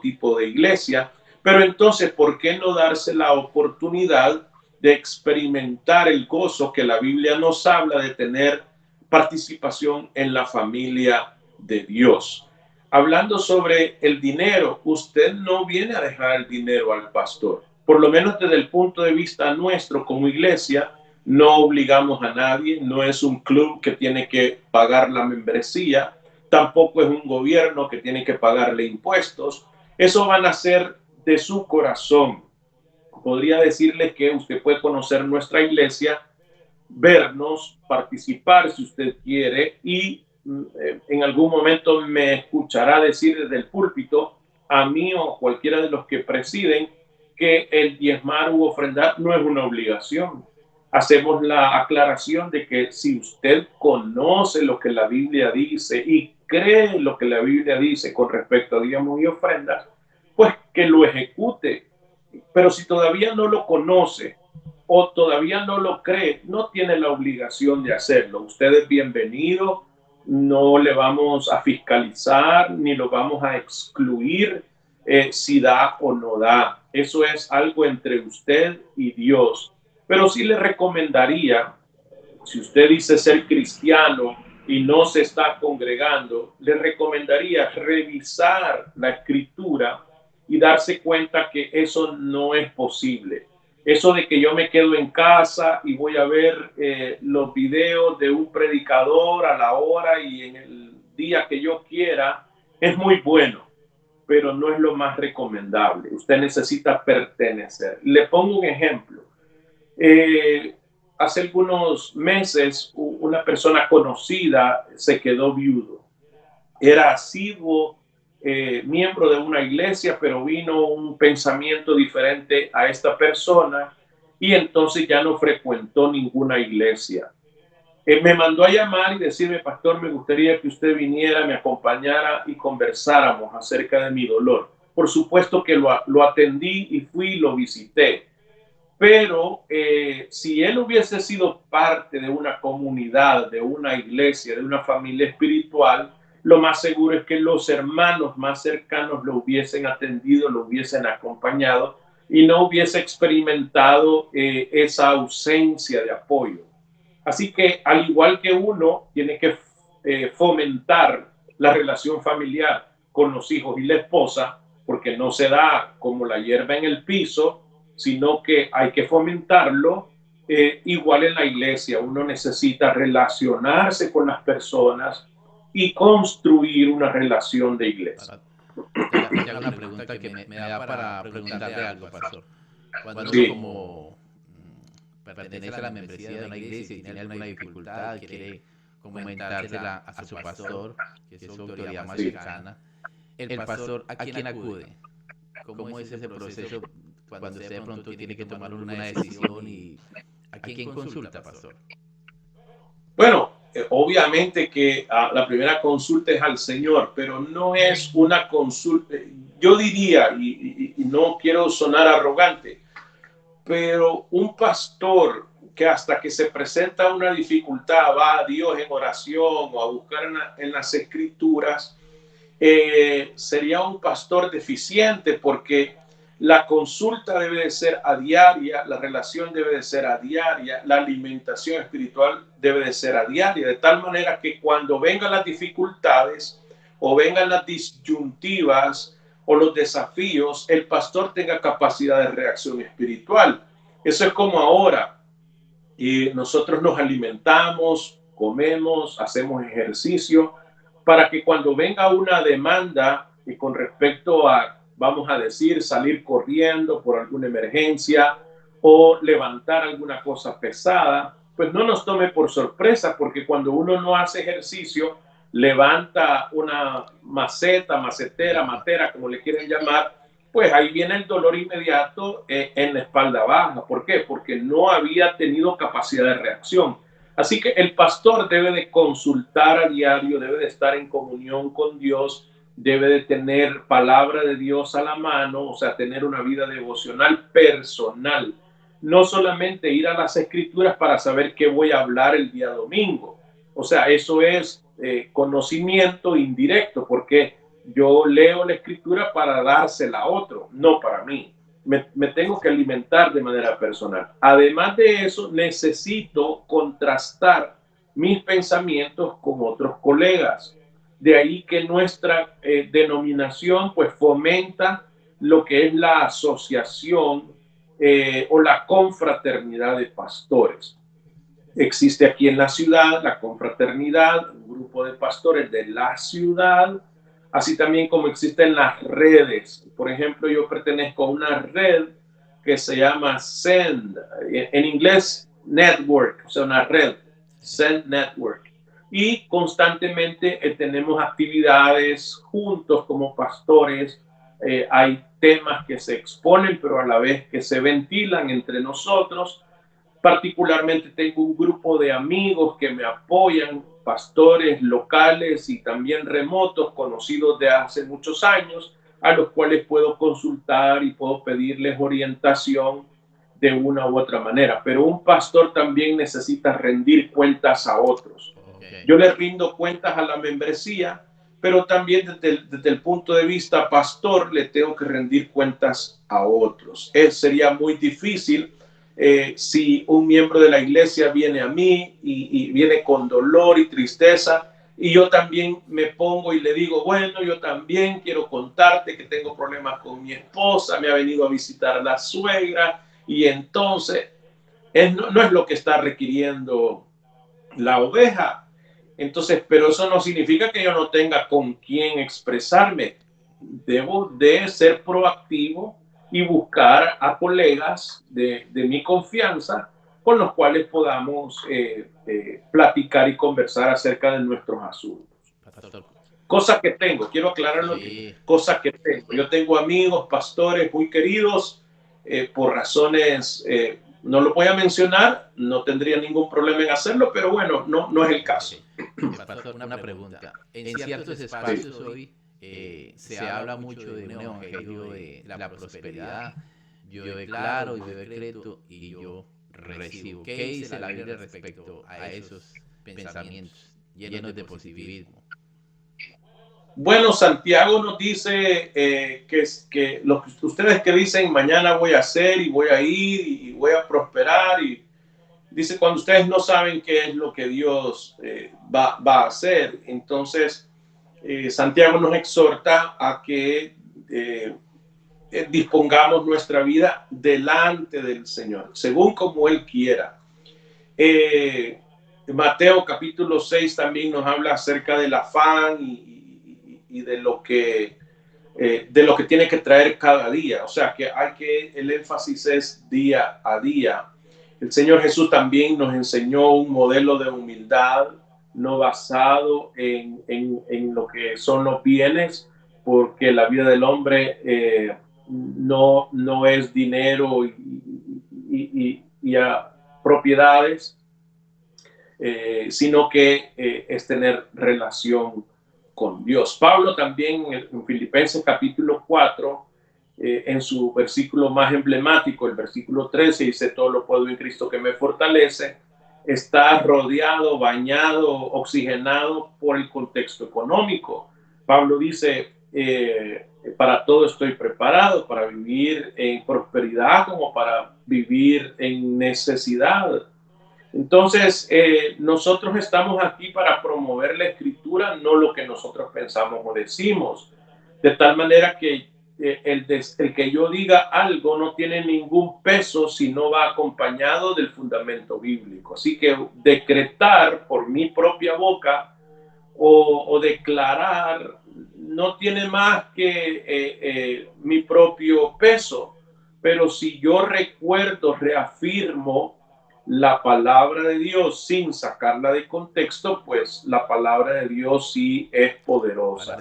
S2: tipo de iglesia, pero entonces, ¿por qué no darse la oportunidad de experimentar el gozo que la Biblia nos habla de tener participación en la familia de Dios. Hablando sobre el dinero, usted no viene a dejar el dinero al pastor. Por lo menos desde el punto de vista nuestro como iglesia, no obligamos a nadie, no es un club que tiene que pagar la membresía, tampoco es un gobierno que tiene que pagarle impuestos. Eso van a ser de su corazón. Podría decirle que usted puede conocer nuestra iglesia, vernos, participar si usted quiere y en algún momento me escuchará decir desde el púlpito a mí o cualquiera de los que presiden que el diezmar u ofrendar no es una obligación. Hacemos la aclaración de que si usted conoce lo que la Biblia dice y cree lo que la Biblia dice con respecto a diezmos y ofrendas, pues que lo ejecute. Pero si todavía no lo conoce o todavía no lo cree, no tiene la obligación de hacerlo. Usted es bienvenido, no le vamos a fiscalizar ni lo vamos a excluir si da o no da. Eso es algo entre usted y Dios. Pero sí le recomendaría, si usted dice ser cristiano y no se está congregando, le recomendaría revisar la escritura y darse cuenta que eso no es posible. Eso de que yo me quedo en casa y voy a ver los videos de un predicador a la hora y en el día que yo quiera, es muy bueno, pero no es lo más recomendable. Usted necesita pertenecer. Le pongo un ejemplo. Hace algunos meses una persona conocida se quedó viudo. Era asiduo miembro de una iglesia, pero vino un pensamiento diferente a esta persona y entonces ya no frecuentó ninguna iglesia. Me mandó a llamar y decirme, pastor, me gustaría que usted viniera, me acompañara y conversáramos acerca de mi dolor. Por supuesto que lo atendí y fui y lo visité. Pero si él hubiese sido parte de una comunidad, de una iglesia, de una familia espiritual, lo más seguro es que los hermanos más cercanos lo hubiesen atendido, lo hubiesen acompañado y no hubiese experimentado esa ausencia de apoyo. Así que al igual que uno tiene que fomentar la relación familiar con los hijos y la esposa, porque no se da como la hierba en el piso, sino que hay que fomentarlo. Igual en la iglesia, uno necesita relacionarse con las personas y construir una relación de iglesia.
S1: Te hago una pregunta que me da para preguntarle algo, pastor. Cuando uno
S2: Sí.
S1: como pertenece a la membresía de una iglesia y tiene alguna dificultad, quiere comentársela a su pastor, que es su autoridad más cercana, el pastor, ¿a quién acude? ¿Cómo es ese proceso cuando usted de pronto tiene que tomar una decisión y a quién consulta, pastor?
S2: Bueno, obviamente que la primera consulta es al Señor, pero no es una consulta, yo diría, y no quiero sonar arrogante, pero un pastor que hasta que se presenta una dificultad va a Dios en oración o a buscar en las escrituras, sería un pastor deficiente porque la consulta debe de ser a diaria, la relación debe de ser a diaria, la alimentación espiritual debe de ser a diaria, de tal manera que cuando vengan las dificultades o vengan las disyuntivas o los desafíos, el pastor tenga capacidad de reacción espiritual. Eso es como ahora. Y nosotros nos alimentamos, comemos, hacemos ejercicio, para que cuando venga una demanda y con respecto a, vamos a decir, salir corriendo por alguna emergencia o levantar alguna cosa pesada, pues no nos tome por sorpresa, porque cuando uno no hace ejercicio, levanta una maceta, macetera, matera, como le quieren llamar, pues ahí viene el dolor inmediato en la espalda baja. ¿Por qué? Porque no había tenido capacidad de reacción. Así que el pastor debe de consultar a diario, debe de estar en comunión con Dios, debe de tener palabra de Dios a la mano, o sea, tener una vida devocional personal. No solamente ir a las escrituras para saber qué voy a hablar el día domingo. O sea, eso es conocimiento indirecto, porque yo leo la escritura para dársela a otro, no para mí. me tengo que alimentar de manera personal. Además de eso, necesito contrastar mis pensamientos con otros colegas. De ahí que nuestra denominación pues fomenta lo que es la asociación o la confraternidad de pastores. Existe aquí en la ciudad la confraternidad, un grupo de pastores de la ciudad, así también como existen las redes. Por ejemplo, yo pertenezco a una red que se llama Send, en inglés Network, o sea, una red, Send Network. Y constantemente tenemos actividades juntos como pastores. Hay temas que se exponen, pero a la vez que se ventilan entre nosotros. Particularmente tengo un grupo de amigos que me apoyan, pastores locales y también remotos, conocidos de hace muchos años, a los cuales puedo consultar y puedo pedirles orientación de una u otra manera. Pero un pastor también necesita rendir cuentas a otros. Okay. Yo le rindo cuentas a la membresía, pero también desde el punto de vista pastor le tengo que rendir cuentas a otros. Sería muy difícil si un miembro de la iglesia viene a mí y viene con dolor y tristeza, y yo también me pongo y le digo, bueno, yo también quiero contarte que tengo problemas con mi esposa, me ha venido a visitar la suegra, y entonces no es lo que está requiriendo la oveja. Entonces, pero eso no significa que yo no tenga con quién expresarme. Debo de ser proactivo y buscar a colegas de mi confianza con los cuales podamos platicar y conversar acerca de nuestros asuntos. Cosas que tengo, quiero aclararlo, sí. Cosas que tengo. Yo tengo amigos, pastores muy queridos, por razones, no lo voy a mencionar, no tendría ningún problema en hacerlo, pero bueno, no es el caso.
S1: Pastor, una pregunta. En ciertos espacios hoy se habla mucho de un evangelio de la prosperidad. Yo declaro, yo decreto y yo recibo. ¿Qué dice la Biblia respecto a esos pensamientos llenos de positivismo?
S2: Bueno, Santiago nos dice que lo que ustedes que dicen mañana voy a hacer y voy a ir y voy a prosperar, y dice cuando ustedes no saben qué es lo que Dios va a hacer. Entonces Santiago nos exhorta a que dispongamos nuestra vida delante del Señor, según como Él quiera. Mateo capítulo 6 también nos habla acerca del afán y de lo que tiene que traer cada día. O sea, que el énfasis es día a día. El Señor Jesús también nos enseñó un modelo de humildad, no basado en lo que son los bienes, porque la vida del hombre no es dinero y propiedades, sino que es tener relación con Dios. Pablo también en Filipenses capítulo 4, en su versículo más emblemático, el versículo 13, dice, todo lo puedo en Cristo que me fortalece. Está rodeado, bañado, oxigenado por el contexto económico. Pablo dice, para todo estoy preparado, para vivir en prosperidad como para vivir en necesidad. Entonces, nosotros estamos aquí para promover la escritura, no lo que nosotros pensamos o decimos. De tal manera que el que yo diga algo no tiene ningún peso si no va acompañado del fundamento bíblico. Así que decretar por mi propia boca o declarar no tiene más que mi propio peso. Pero si yo recuerdo, reafirmo la palabra de Dios sin sacarla de contexto, pues la palabra de Dios sí es poderosa.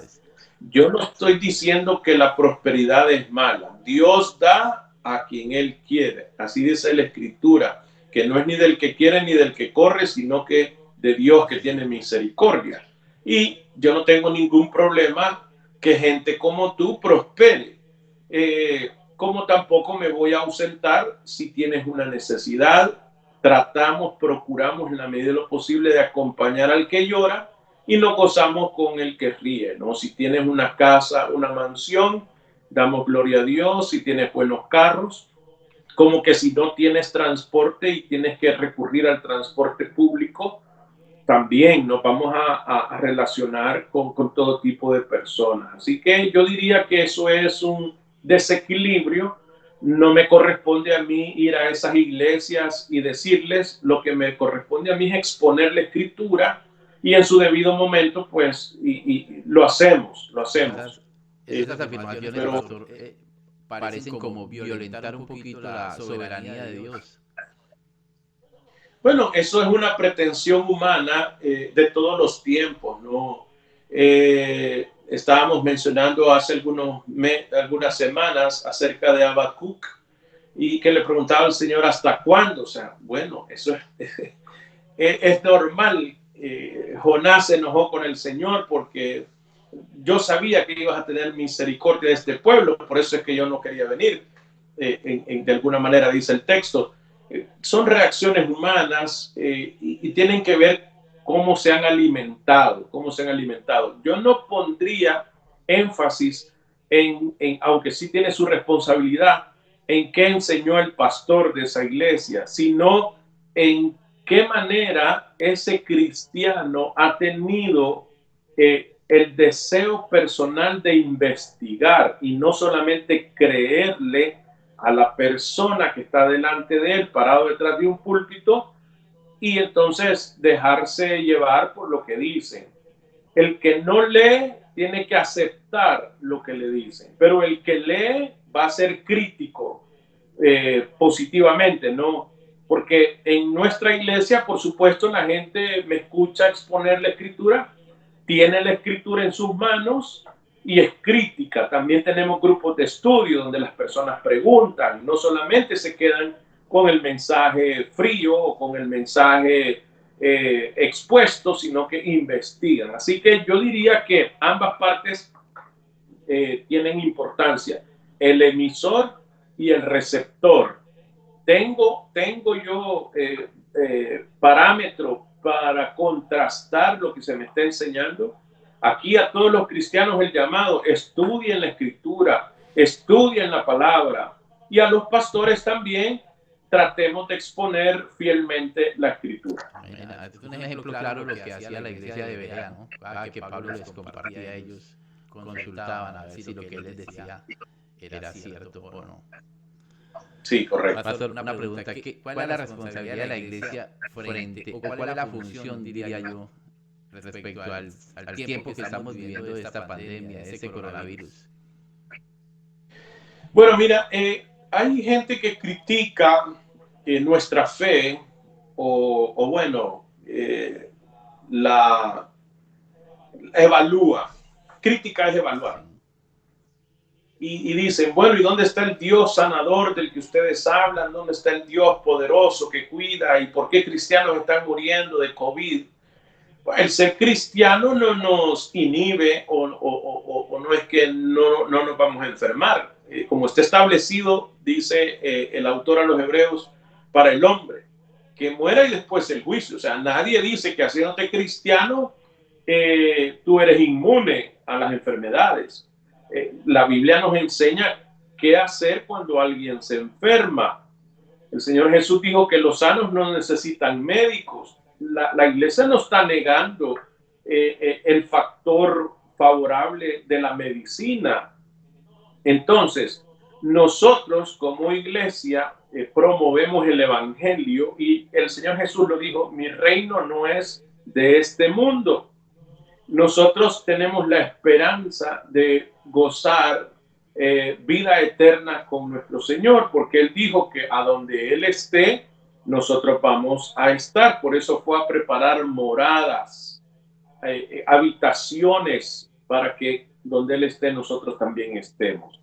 S2: Yo no estoy diciendo que la prosperidad es mala. Dios da a quien Él quiere. Así dice la Escritura, que no es ni del que quiere ni del que corre, sino que de Dios que tiene misericordia. Y yo no tengo ningún problema que gente como tú prospere. Como tampoco me voy a ausentar si tienes una necesidad. Procuramos en la medida de lo posible de acompañar al que llora y nos gozamos con el que ríe, ¿no? Si tienes una casa, una mansión, damos gloria a Dios si tienes buenos carros, como que si no tienes transporte y tienes que recurrir al transporte público, también nos vamos a relacionar con todo tipo de personas. Así que yo diría que eso es un desequilibrio. No me corresponde a mí ir a esas iglesias y decirles, lo que me corresponde a mí es exponer la escritura y en su debido momento, pues, y lo hacemos, lo hacemos.
S1: Esas afirmaciones,
S2: Pero
S1: pastor, parecen como violentar un poquito la soberanía de Dios.
S2: bueno, eso es una pretensión humana de todos los tiempos, ¿no? Estábamos mencionando hace algunas semanas acerca de Habacuc y que le preguntaba al Señor hasta cuándo. O sea, bueno, eso es normal. Jonás se enojó con el Señor porque yo sabía que ibas a tener misericordia de este pueblo, por eso es que yo no quería venir. De alguna manera dice el texto. Son reacciones humanas y tienen que ver cómo se han alimentado, cómo se han alimentado. Yo no pondría énfasis aunque sí tiene su responsabilidad, en qué enseñó el pastor de esa iglesia, sino en qué manera ese cristiano ha tenido el deseo personal de investigar y no solamente creerle a la persona que está delante de él, parado detrás de un púlpito, y entonces dejarse llevar por lo que dicen. El que no lee tiene que aceptar lo que le dicen, pero el que lee va a ser crítico positivamente, ¿no? Porque en nuestra iglesia, por supuesto, la gente me escucha exponer la escritura, tiene la escritura en sus manos y es crítica. También tenemos grupos de estudio donde las personas preguntan, no solamente se quedan con el mensaje frío o con el mensaje expuesto, sino que investigan. Así que yo diría que ambas partes tienen importancia, el emisor y el receptor. Tengo yo parámetros para contrastar lo que se me está enseñando. Aquí a todos los cristianos el llamado, estudien la escritura, estudien la palabra, y a los pastores también tratemos de exponer fielmente la escritura.
S1: Este es un ejemplo claro de lo que hacía la iglesia de Berea, ¿no? Cada que Pablo les compartía a ellos, consultaban a ver si lo que él les decía era cierto o no.
S2: Sí, correcto.
S1: Pastor, una pregunta. ¿Cuál es la responsabilidad de la iglesia frente, o cuál es la función, diría yo, respecto al tiempo que estamos viviendo de esta pandemia, de este coronavirus?
S2: Bueno, mira, hay gente que critica nuestra fe o bueno, la evalúa. Crítica es evaluar. Y dicen, bueno, ¿y dónde está el Dios sanador del que ustedes hablan? ¿Dónde está el Dios poderoso que cuida? ¿Y por qué cristianos están muriendo de COVID? El ser cristiano no nos inhibe o no es que no nos vamos a enfermar. Como está establecido, dice el autor a los Hebreos, para el hombre, que muera y después el juicio. O sea, nadie dice que haciéndote cristiano, tú eres inmune a las enfermedades. La Biblia nos enseña qué hacer cuando alguien se enferma. El Señor Jesús dijo que los sanos no necesitan médicos. La iglesia no está negando el factor favorable de la medicina. Entonces, nosotros como iglesia promovemos el evangelio y el Señor Jesús lo dijo, mi reino no es de este mundo. Nosotros tenemos la esperanza de gozar vida eterna con nuestro Señor, porque Él dijo que a donde Él esté, nosotros vamos a estar. Por eso fue a preparar moradas, habitaciones, para que donde Él esté, nosotros también estemos.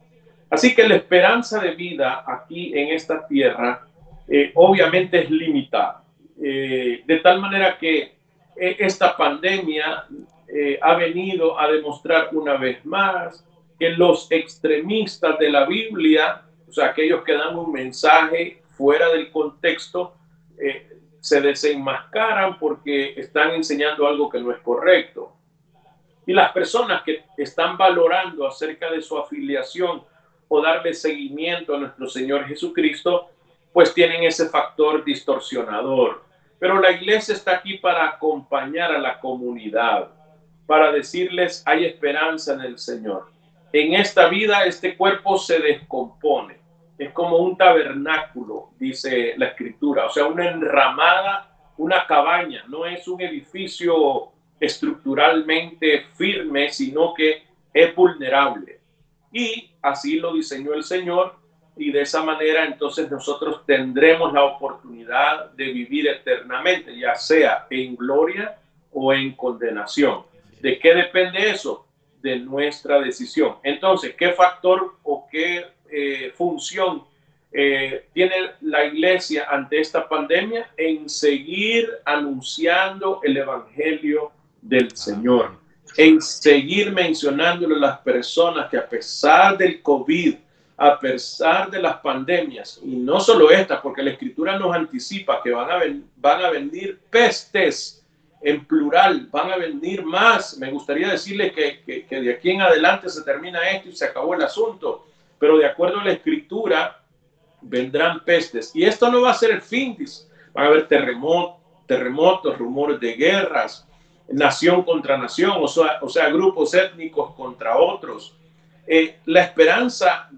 S2: Así que la esperanza de vida aquí en esta tierra, obviamente es limitada. De tal manera que esta pandemia ha venido a demostrar una vez más que los extremistas de la Biblia, o sea, aquellos que dan un mensaje fuera del contexto, se desenmascaran porque están enseñando algo que no es correcto. Y las personas que están valorando acerca de su afiliación o darle seguimiento a nuestro Señor Jesucristo, pues tienen ese factor distorsionador. Pero la iglesia está aquí para acompañar a la comunidad, para decirles hay esperanza en el Señor. En esta vida este cuerpo se descompone, es como un tabernáculo, dice la escritura, o sea, una enramada, una cabaña, no es un edificio estructuralmente firme, sino que es vulnerable. Y así lo diseñó el Señor, y de esa manera entonces nosotros tendremos la oportunidad de vivir eternamente, ya sea en gloria o en condenación. ¿De qué depende eso? De nuestra decisión. Entonces, ¿qué factor o qué función tiene la iglesia ante esta pandemia? En seguir anunciando el evangelio del Señor, en seguir mencionándole a las personas que a pesar del COVID, a pesar de las pandemias, y no solo esta, porque la escritura nos anticipa que van a venir pestes en plural, van a venir más. Me gustaría decirles que de aquí en adelante se termina esto y se acabó el asunto, pero de acuerdo a la escritura vendrán pestes, y esto no va a ser el fin. Van a haber terremotos, rumores de guerras, nación contra nación, o sea grupos étnicos contra otros. La esperanza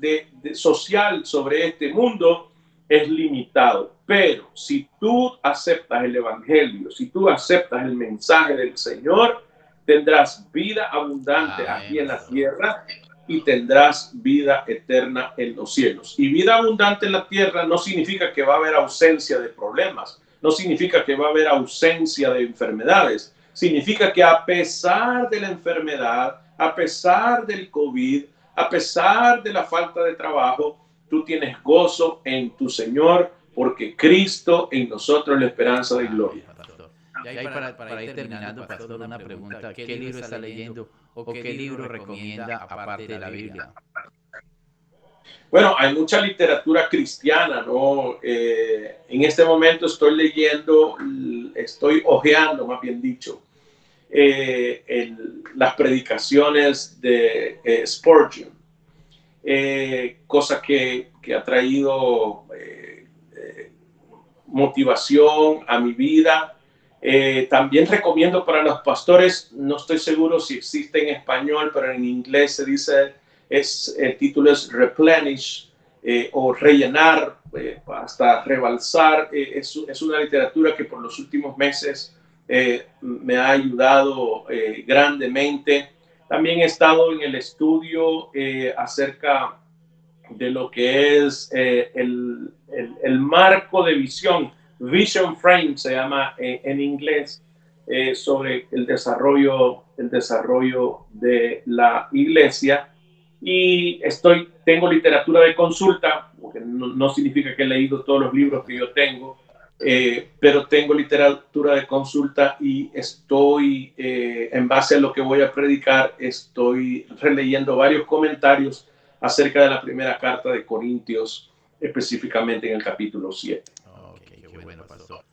S2: social sobre este mundo es limitado, pero si tú aceptas el evangelio, si tú aceptas el mensaje del Señor, tendrás vida abundante aquí en la tierra y tendrás vida eterna en los cielos. Y vida abundante en la tierra no significa que va a haber ausencia de problemas, no significa que va a haber ausencia de enfermedades, significa que a pesar de la enfermedad, a pesar del COVID, a pesar de la falta de trabajo, tú tienes gozo en tu Señor, porque Cristo en nosotros es la esperanza de gloria.
S1: Y ahí para ir terminando, pastor, una pregunta. ¿Qué libro está leyendo o qué libro recomienda aparte de la Biblia?
S2: Bueno, hay mucha literatura cristiana, ¿no? En este momento estoy hojeando, más bien dicho, las predicaciones de Spurgeon, cosa que ha traído motivación a mi vida. También recomiendo para los pastores, no estoy seguro si existe en español, pero en inglés se dice, el título es Replenish, o rellenar, hasta rebalsar. Es una literatura que por los últimos meses me ha ayudado grandemente. También he estado en el estudio acerca de lo que es el marco de visión, Vision Frame se llama en inglés, sobre el desarrollo de la iglesia. Y tengo literatura de consulta, porque no significa que he leído todos los libros que yo tengo, pero tengo literatura de consulta y estoy, en base a lo que voy a predicar, estoy releyendo varios comentarios acerca de la primera carta de Corintios, específicamente en el capítulo 7.
S1: Ok, qué bueno, pastor.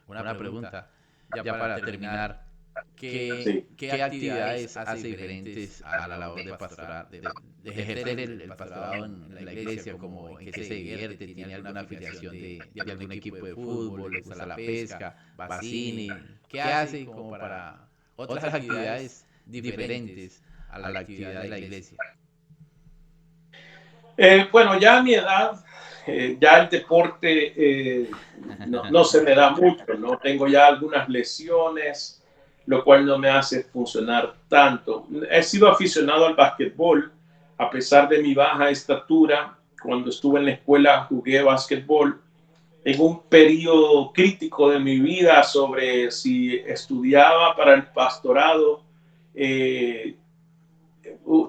S1: Una pregunta, ya para terminar.
S2: Sí.
S1: ¿Qué actividades hace diferentes a la labor de pastoral, de ejercer el pastorado en la iglesia? Como en qué se divierte, tiene alguna afiliación de algún equipo de fútbol, le gusta la pesca, va a cine? ¿Qué hace como para otras actividades diferentes a la actividad de la iglesia?
S2: Bueno, ya a mi edad, ya el deporte no se me da mucho, ¿no? Tengo ya algunas lesiones, lo cual no me hace funcionar tanto. He sido aficionado al básquetbol, a pesar de mi baja estatura. Cuando estuve en la escuela jugué básquetbol. En un periodo crítico de mi vida sobre si estudiaba para el pastorado,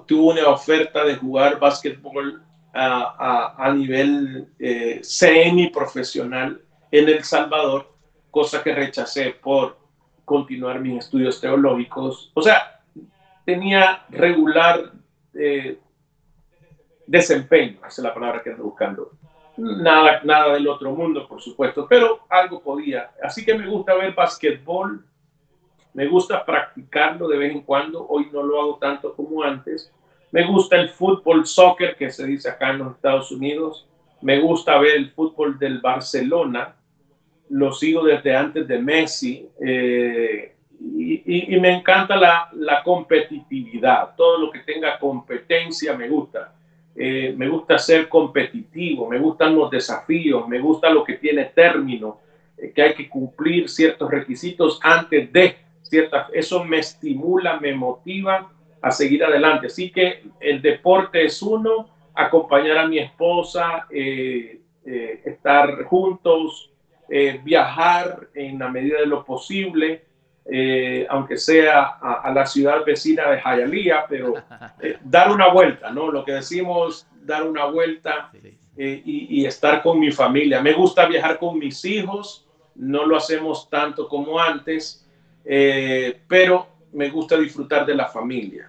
S2: tuve una oferta de jugar básquetbol a nivel semi-profesional en El Salvador, cosa que rechacé por continuar mis estudios teológicos. O sea, tenía regular desempeño, esa es la palabra que ando buscando. Nada del otro mundo, por supuesto, pero algo podía. Así que me gusta ver básquetbol, me gusta practicarlo de vez en cuando. Hoy no lo hago tanto como antes, Me gusta el fútbol, soccer, que se dice acá en los Estados Unidos. Me gusta ver el fútbol del Barcelona. Lo sigo desde antes de Messi. Y me encanta la competitividad. Todo lo que tenga competencia me gusta. Me gusta ser competitivo, me gustan los desafíos, me gusta lo que tiene término, que hay que cumplir ciertos requisitos antes de ciertas. Eso me estimula, me motiva a seguir adelante. Así que el deporte es uno, acompañar a mi esposa, estar juntos, viajar en la medida de lo posible, aunque sea a la ciudad vecina de Hialeah, pero dar una vuelta, ¿no? Lo que decimos, dar una vuelta, y estar con mi familia. Me gusta viajar con mis hijos, no lo hacemos tanto como antes, pero me gusta disfrutar de la familia.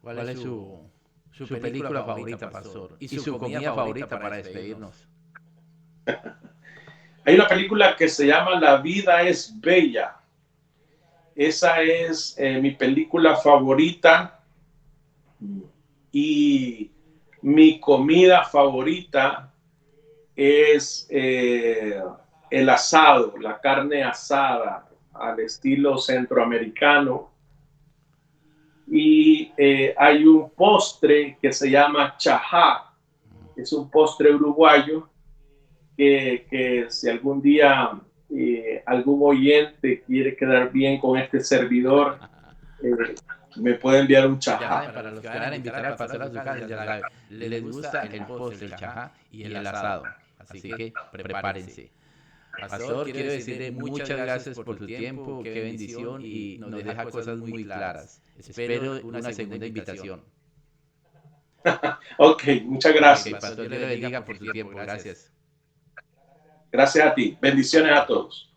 S1: ¿Cuál es su película favorita, pastor? ¿Y su comida favorita para despedirnos?
S2: Hay una película que se llama La vida es bella. Esa es mi película favorita, y mi comida favorita es el asado, la carne asada al estilo centroamericano. Y hay un postre que se llama chajá, es un postre uruguayo que si algún día algún oyente quiere quedar bien con este servidor, me puede enviar un chajá.
S1: Para los que van a invitar al pastor a su casa, ya saben, les gusta el postre, el chajá y el asado. Así que prepárense. Pastor, quiero decirle muchas gracias por tu tiempo, qué bendición, y nos deja cosas muy claras. Espero una segunda invitación.
S2: Ok, muchas gracias.
S1: Pastor, Dios le bendiga por tu tiempo. Gracias.
S2: Gracias a ti. Bendiciones a todos.